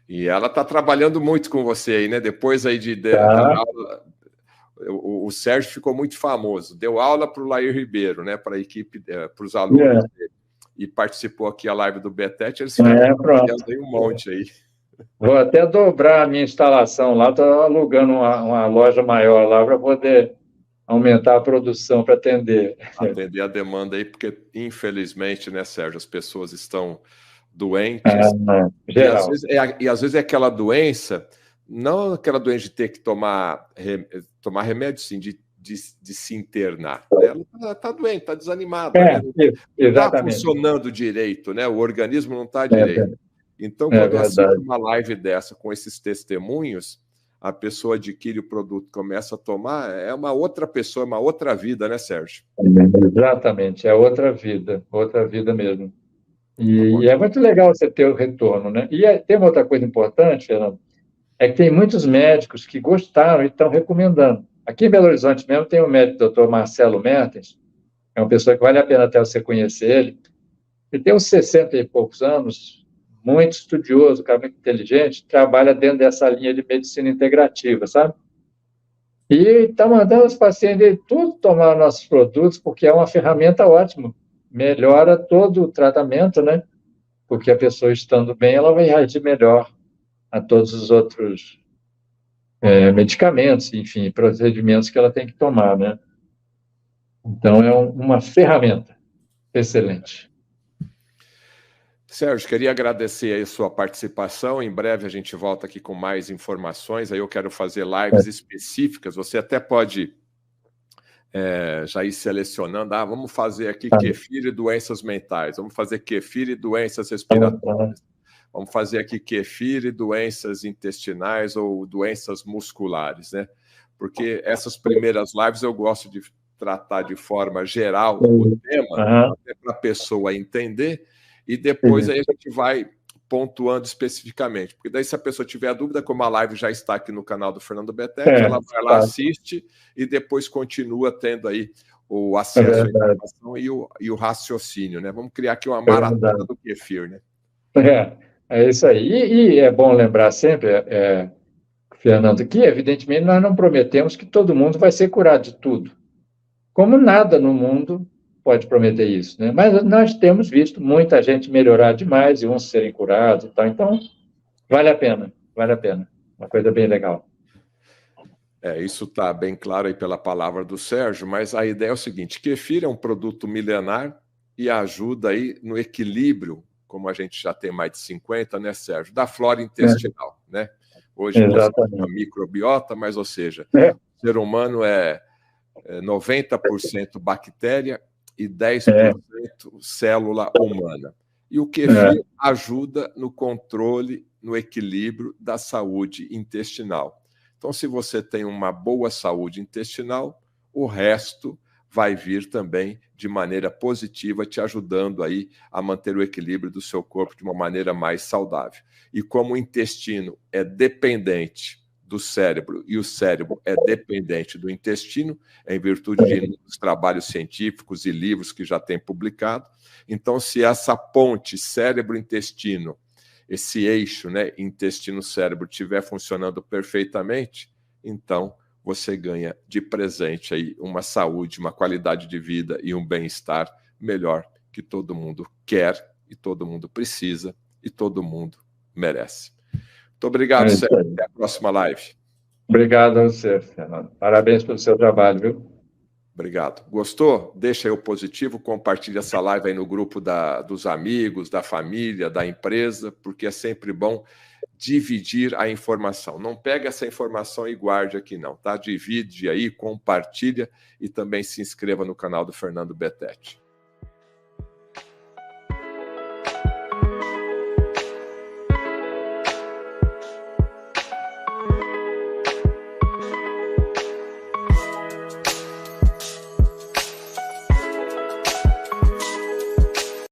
E ela está trabalhando muito com você aí, né? Depois aí de dar aula, o Sérgio ficou muito famoso. Deu aula para o Lair Ribeiro, né? Para a equipe, para os alunos dele. E participou aqui a live do Betete. Eles ficam trabalhando aí um monte aí. Vou até dobrar a minha instalação lá. Estou alugando uma loja maior lá para poder aumentar a produção para atender. Atender a demanda aí, porque infelizmente, né, Sérgio, as pessoas estão doentes. Geral. E às vezes é aquela doença, não aquela doença de ter que tomar remédio, sim, de se internar. Né? Ela está doente, está desanimada. Né? Não está funcionando direito, né? O organismo não está direito. Então, quando eu assisto uma live dessa com esses testemunhos, a pessoa adquire o produto, começa a tomar, é uma outra pessoa, uma outra vida, né, Sérgio? Exatamente, é outra vida mesmo. E é muito legal você ter o retorno, né? E tem uma outra coisa importante, Fernando, é que tem muitos médicos que gostaram e estão recomendando. Aqui em Belo Horizonte mesmo tem o médico Dr. Marcelo Mertens, é uma pessoa que vale a pena até você conhecer ele. Ele tem uns 60 e poucos anos, muito estudioso, cara muito inteligente, trabalha dentro dessa linha de medicina integrativa, sabe? E está mandando os pacientes dele tudo tomar nossos produtos, porque é uma ferramenta ótima. Melhora todo o tratamento, né? Porque a pessoa estando bem, ela vai reagir melhor a todos os outros medicamentos, enfim, procedimentos que ela tem que tomar, né? Então, é uma ferramenta excelente. Sérgio, queria agradecer aí a sua participação. Em breve a gente volta aqui com mais informações. Aí eu quero fazer lives específicas. Você até pode já ir selecionando. Vamos fazer aqui kefir e doenças mentais. Vamos fazer kefir e doenças respiratórias. Vamos fazer aqui kefir e doenças intestinais ou doenças musculares, né? Porque essas primeiras lives eu gosto de tratar de forma geral o tema, até para a pessoa entender. E depois aí a gente vai pontuando especificamente. Porque daí, se a pessoa tiver dúvida, como a live já está aqui no canal do Fernando Betete, ela vai lá, assiste e depois continua tendo aí o acesso à informação e o raciocínio, né? Vamos criar aqui uma maratona do kefir, né? É isso aí. E é bom lembrar sempre, Fernando, que evidentemente nós não prometemos que todo mundo vai ser curado de tudo. Como nada no mundo pode prometer isso, né? Mas nós temos visto muita gente melhorar demais e uns serem curados e tal. Então, vale a pena. Uma coisa bem legal. Isso está bem claro aí pela palavra do Sérgio, mas a ideia é o seguinte: kefir é um produto milenar e ajuda aí no equilíbrio, como a gente já tem mais de 50, né, Sérgio, da flora intestinal, né? Hoje nós temos uma microbiota, mas, ou seja, o ser humano é 90% bactéria e 10% célula humana. E o kefir ajuda no controle, no equilíbrio da saúde intestinal. Então, se você tem uma boa saúde intestinal, o resto vai vir também de maneira positiva, te ajudando aí a manter o equilíbrio do seu corpo de uma maneira mais saudável. E como o intestino é dependente do cérebro, e o cérebro é dependente do intestino, em virtude de inúmeros trabalhos científicos e livros que já tem publicado. Então, se essa ponte cérebro-intestino, esse eixo, né, intestino-cérebro, estiver funcionando perfeitamente, então você ganha de presente aí uma saúde, uma qualidade de vida e um bem-estar melhor que todo mundo quer e todo mundo precisa e todo mundo merece. Muito obrigado, Sérgio. Até a próxima live. Obrigado a você, Fernando. Parabéns pelo seu trabalho, viu? Obrigado. Gostou? Deixa aí o positivo, compartilha essa live aí no grupo dos amigos, da família, da empresa, porque é sempre bom dividir a informação. Não pega essa informação e guarde aqui não, tá? Divide aí, compartilha e também se inscreva no canal do Fernando Betete.